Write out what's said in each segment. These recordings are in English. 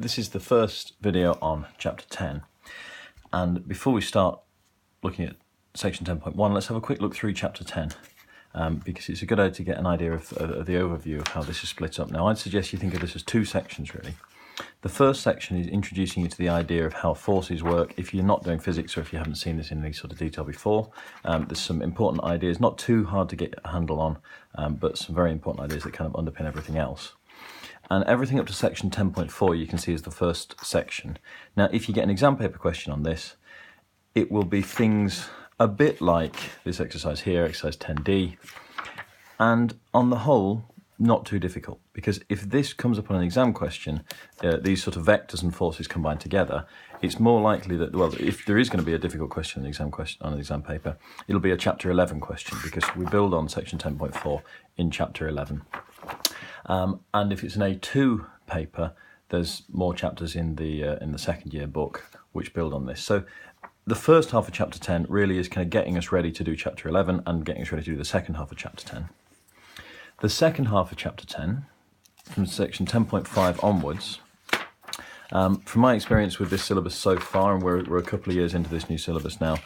This is the first video on chapter 10, and before we start looking at section 10.1, let's have a quick look through chapter 10, because it's a good idea to get an idea of the overview of how this is split up. Now, I'd suggest you think of this as two sections, really. The first section is introducing you to the idea of how forces work. If you're not doing physics or if you haven't seen this in any sort of detail before, there's some important ideas, not too hard to get a handle on, but some very important ideas that kind of underpin everything else. And everything up to section 10.4 you can see is the first section. Now, if you get an exam paper question on this, it will be things a bit like this exercise here, exercise 10D, and on the whole, not too difficult, because if this comes up on an exam question, these sort of vectors and forces combined together, it's more likely that, well, if there is going to be a difficult question on an exam paper, it'll be a chapter 11 question, because we build on section 10.4 in chapter 11. And if it's an A2 paper, there's more chapters in the second year book which build on this. So the first half of chapter 10 really is kind of getting us ready to do chapter 11 and getting us ready to do the second half of chapter 10. The second half of chapter 10, from section 10.5 onwards, from my experience with this syllabus so far, and we're a couple of years into this new syllabus now,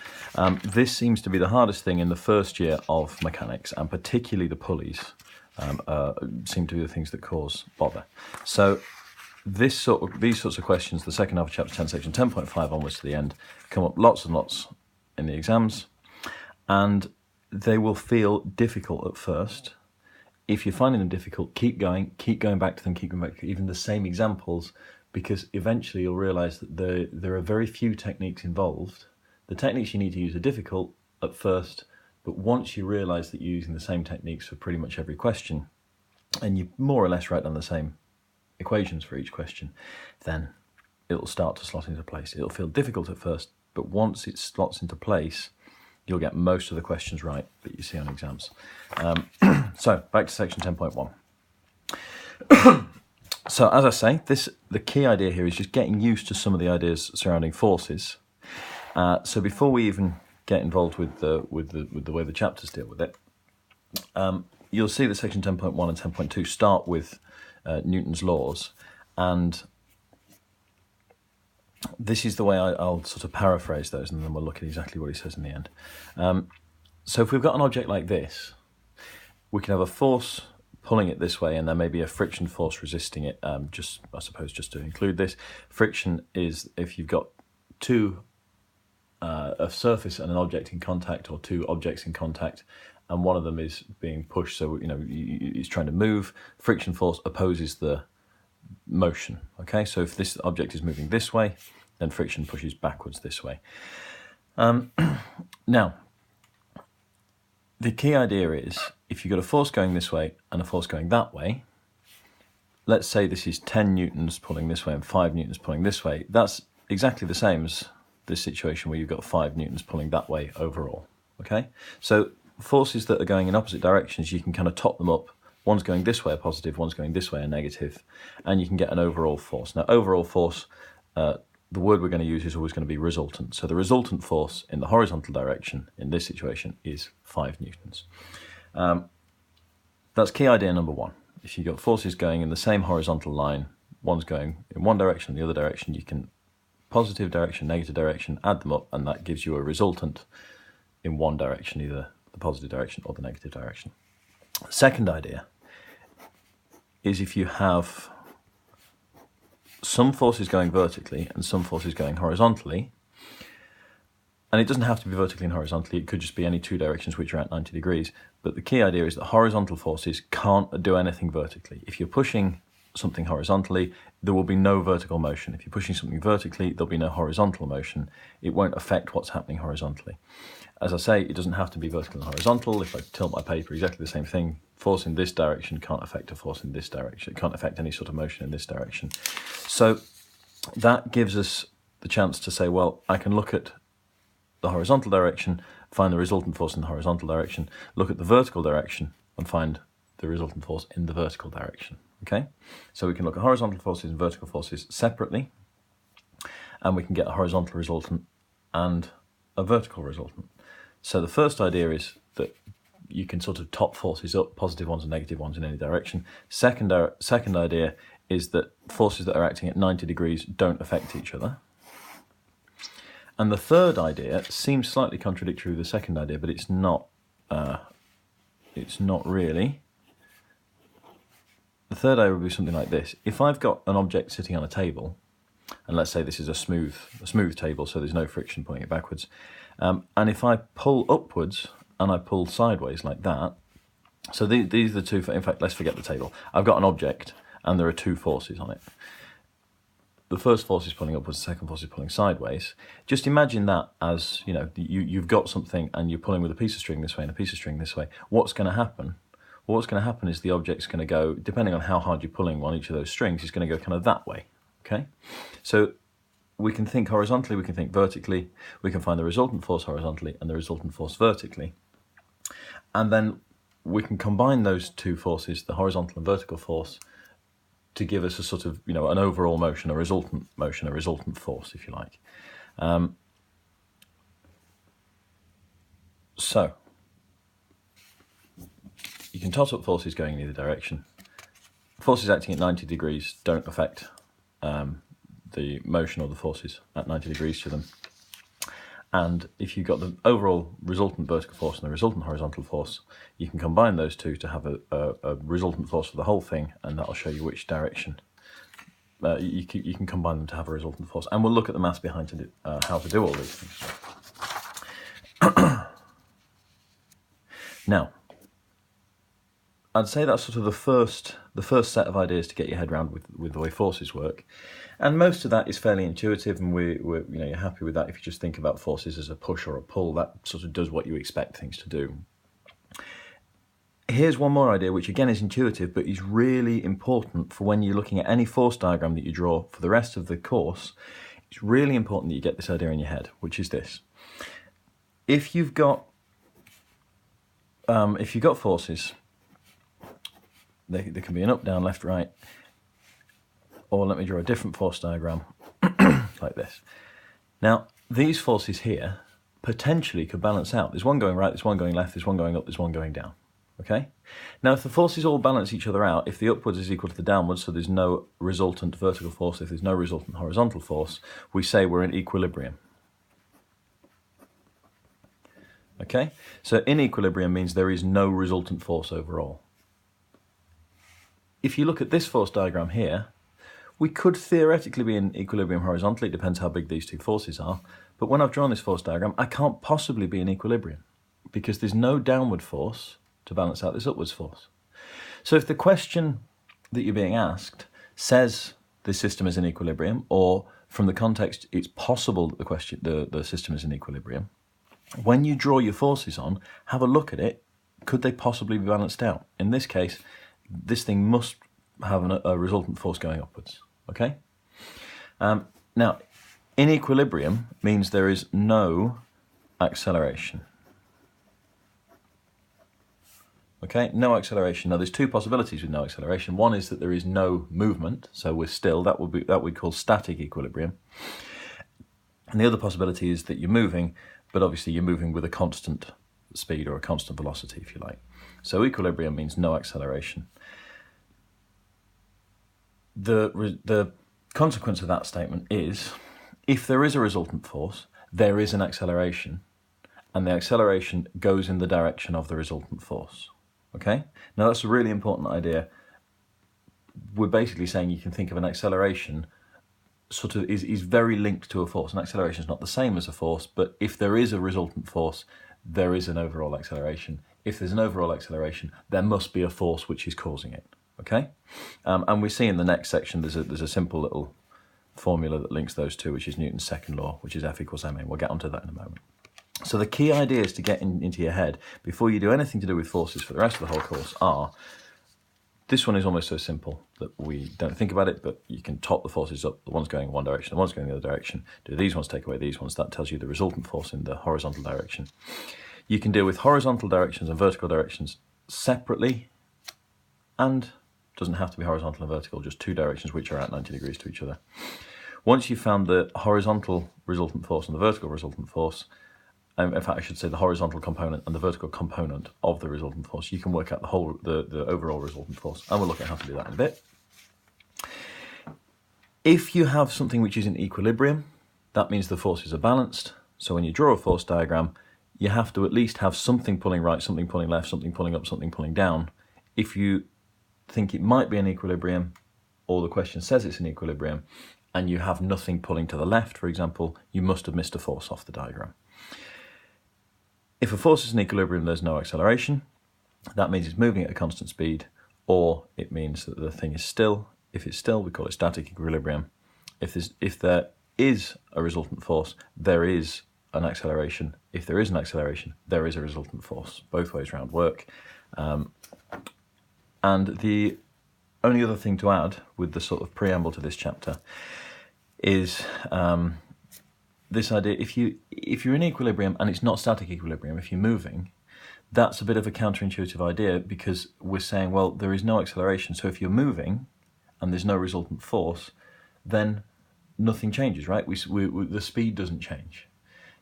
this seems to be the hardest thing in the first year of mechanics, and particularly the pulleys seem to be the things that cause bother. So these sorts of questions, the second half of chapter 10, section 10.5 onwards to the end, come up lots and lots in the exams, and they will feel difficult at first. If you're finding them difficult, keep going back to them, keep going back to even the same examples, because eventually you'll realise that there are very few techniques involved. The techniques you need to use are difficult at first, but once you realise that you're using the same techniques for pretty much every question, and you more or less write down the same equations for each question, then it'll start to slot into place. It'll feel difficult at first, but once it slots into place, you'll get most of the questions right that you see on exams. So back to section 10.1. So as I say, the key idea here is just getting used to some of the ideas surrounding forces. So before we even get involved with the way the chapters deal with it, you'll see that section 10.1 and 10.2 start with Newton's laws, and this is the way I'll sort of paraphrase those, and then we'll look at exactly what he says in the end. So if we've got an object like this, we can have a force pulling it this way, and there may be a friction force resisting it. I suppose just to include this, friction is if you've got a surface and an object in contact, or two objects in contact, and one of them is being pushed, so it's trying to move. Friction force opposes the motion. Okay, so if this object is moving this way, then friction pushes backwards this way. Now, the key idea is, if you've got a force going this way and a force going that way, let's say this is 10 newtons pulling this way and 5 newtons pulling this way, that's exactly the same as this situation where you've got 5 newtons pulling that way overall. Okay, so forces that are going in opposite directions, you can kind of top them up. One's going this way a positive, one's going this way a negative, and you can get an overall force. Now, overall force, the word we're going to use is always going to be resultant. So the resultant force in the horizontal direction in this situation is 5 newtons. That's key idea number one. If you've got forces going in the same horizontal line, one's going in one direction, the other direction, you can positive direction, negative direction, add them up, and that gives you a resultant in one direction, either the positive direction or the negative direction. Second idea is, if you have some forces going vertically and some forces going horizontally, and it doesn't have to be vertically and horizontally, it could just be any two directions which are at 90 degrees, but the key idea is that horizontal forces can't do anything vertically. If you're pushing something horizontally, there will be no vertical motion. If you're pushing something vertically, there'll be no horizontal motion. It won't affect what's happening horizontally. As I say, it doesn't have to be vertical and horizontal. If I tilt my paper, exactly the same thing. Force in this direction can't affect a force in this direction. It can't affect any sort of motion in this direction. So that gives us the chance to say, well, I can look at the horizontal direction, find the resultant force in the horizontal direction, look at the vertical direction, and find the resultant force in the vertical direction. Okay, so we can look at horizontal forces and vertical forces separately, and we can get a horizontal resultant and a vertical resultant. So the first idea is that you can sort of top forces up, positive ones and negative ones in any direction. Second idea is that forces that are acting at 90 degrees don't affect each other. And the third idea seems slightly contradictory with the second idea, but it's not really. The third idea would be something like this. If I've got an object sitting on a table, and let's say this is a smooth table, so there's no friction pulling it backwards, and if I pull upwards and I pull sideways like that, so these are the two, in fact, let's forget the table. I've got an object and there are two forces on it. The first force is pulling upwards, the second force is pulling sideways. Just imagine that as, you've got something and you're pulling with a piece of string this way and a piece of string this way. What's going to happen? Well, what's going to happen is the object's going to go, depending on how hard you're pulling on each of those strings, it's going to go kind of that way, okay? So we can think horizontally, we can think vertically, we can find the resultant force horizontally and the resultant force vertically. And then we can combine those two forces, the horizontal and vertical force, to give us a sort of, an overall motion, a resultant force, if you like. So you can toss up forces going in either direction. Forces acting at 90 degrees don't affect the motion of the forces at 90 degrees to them. And if you've got the overall resultant vertical force and the resultant horizontal force, you can combine those two to have a resultant force for the whole thing, and that'll show you which direction. You can combine them to have a resultant force. And we'll look at the maths behind how to do all these things. Now, I'd say that's sort of the first set of ideas to get your head around with the way forces work, and most of that is fairly intuitive, and you're happy with that. If you just think about forces as a push or a pull, that sort of does what you expect things to do. Here's one more idea, which again is intuitive, but is really important for when you're looking at any force diagram that you draw for the rest of the course. It's really important that you get this idea in your head, which is this: if you've got forces. There can be an up, down, left, right, or let me draw a different force diagram like this. Now, these forces here potentially could balance out. There's one going right, there's one going left, there's one going up, there's one going down, okay? Now, if the forces all balance each other out, if the upwards is equal to the downwards, so there's no resultant vertical force, if there's no resultant horizontal force, we say we're in equilibrium. Okay? So in equilibrium means there is no resultant force overall. If you look at this force diagram here, we could theoretically be in equilibrium horizontally. It depends how big these two forces are. But when I've drawn this force diagram, I can't possibly be in equilibrium because there's no downward force to balance out this upwards force. So if the question that you're being asked says the system is in equilibrium, or from the context it's possible that the system is in equilibrium, when you draw your forces on, have a look at it. Could they possibly be balanced out? In this case, this thing must have a resultant force going upwards, okay? Now, in equilibrium means there is no acceleration. Okay, no acceleration. Now, there's two possibilities with no acceleration. One is that there is no movement, so we're still. That we'd call static equilibrium. And the other possibility is that you're moving, but obviously you're moving with a constant speed or a constant velocity, if you like. So equilibrium means no acceleration. The consequence of that statement is, if there is a resultant force, there is an acceleration, and the acceleration goes in the direction of the resultant force. Okay? Now that's a really important idea. We're basically saying you can think of an acceleration sort of is very linked to a force. An acceleration is not the same as a force, but if there is a resultant force, there is an overall acceleration. If there's an overall acceleration, there must be a force which is causing it. Okay? And we see in the next section there's a simple little formula that links those two, which is Newton's second law, which is F equals ma, and we'll get onto that in a moment. So the key ideas to get into your head before you do anything to do with forces for the rest of the whole course are, this one is almost so simple that we don't think about it, but you can top the forces up. The one's going in one direction, the one's going the other direction. Do these ones take away these ones? That tells you the resultant force in the horizontal direction. You can deal with horizontal directions and vertical directions separately, and doesn't have to be horizontal and vertical, just two directions which are at 90 degrees to each other. Once you've found the horizontal resultant force and the vertical resultant force, in fact I should say the horizontal component and the vertical component of the resultant force, you can work out the overall resultant force, and we'll look at how to do that in a bit. If you have something which is in equilibrium, that means the forces are balanced. So when you draw a force diagram, you have to at least have something pulling right, something pulling left, something pulling up, something pulling down. If you think it might be in equilibrium, or the question says it's in equilibrium, and you have nothing pulling to the left, for example, you must have missed a force off the diagram. If a force is in equilibrium, there's no acceleration. That means it's moving at a constant speed, or it means that the thing is still. If it's still, we call it static equilibrium. If there is a resultant force, there is an acceleration. If there is an acceleration, there is a resultant force. Both ways round work. And the only other thing to add with the sort of preamble to this chapter is this idea, if you're in equilibrium and it's not static equilibrium, if you're moving, that's a bit of a counterintuitive idea, because we're saying, well, there is no acceleration. So if you're moving and there's no resultant force, then nothing changes, right? The speed doesn't change.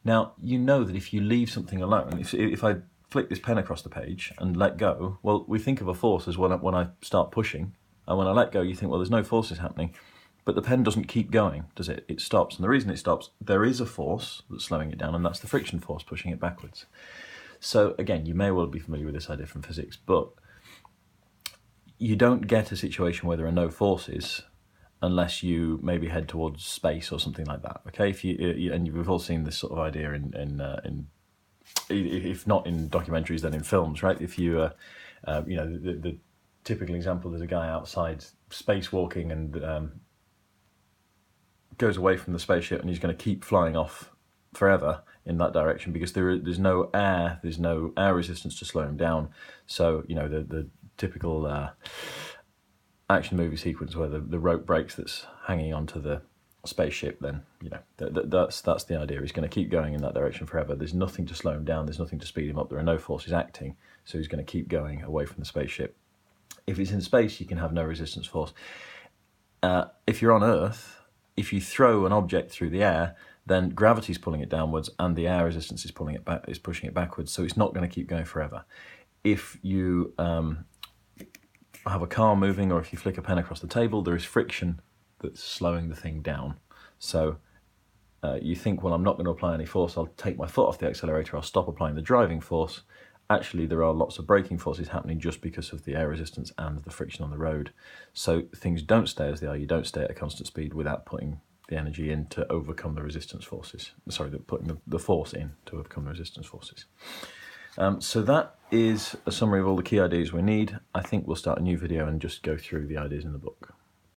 Now, you know that if you leave something alone, if I flick this pen across the page and let go, well, we think of a force as when I start pushing, and when I let go, you think, well, there's no forces happening. But the pen doesn't keep going, does it? It stops. And the reason it stops, there is a force that's slowing it down, and that's the friction force pushing it backwards. So again, you may well be familiar with this idea from physics, but you don't get a situation where there are no forces unless you maybe head towards space or something like that. Okay, and we've all seen this sort of idea in if not in documentaries, then in films, right? If you the typical example, there's a guy outside spacewalking and goes away from the spaceship, and he's going to keep flying off forever in that direction because there's no air resistance to slow him down. So the typical action movie sequence where the rope breaks that's hanging onto the spaceship, then that's the idea. He's going to keep going in that direction forever. There's nothing to slow him down, there's nothing to speed him up, there are no forces acting, so he's going to keep going away from the spaceship. If it's in space, you can have no resistance force. If you're on Earth, if you throw an object through the air, then gravity's pulling it downwards and the air resistance is pushing it backwards, so it's not going to keep going forever. If you have a car moving, or if you flick a pen across the table, there is friction that's slowing the thing down. So you think, well, I'm not going to apply any force, I'll take my foot off the accelerator, I'll stop applying the driving force. Actually, there are lots of braking forces happening just because of the air resistance and the friction on the road. So things don't stay as they are. You don't stay at a constant speed without putting the energy in to overcome the resistance forces. Sorry, putting the force in to overcome the resistance forces. So that is a summary of all the key ideas we need. I think we'll start a new video and just go through the ideas in the book.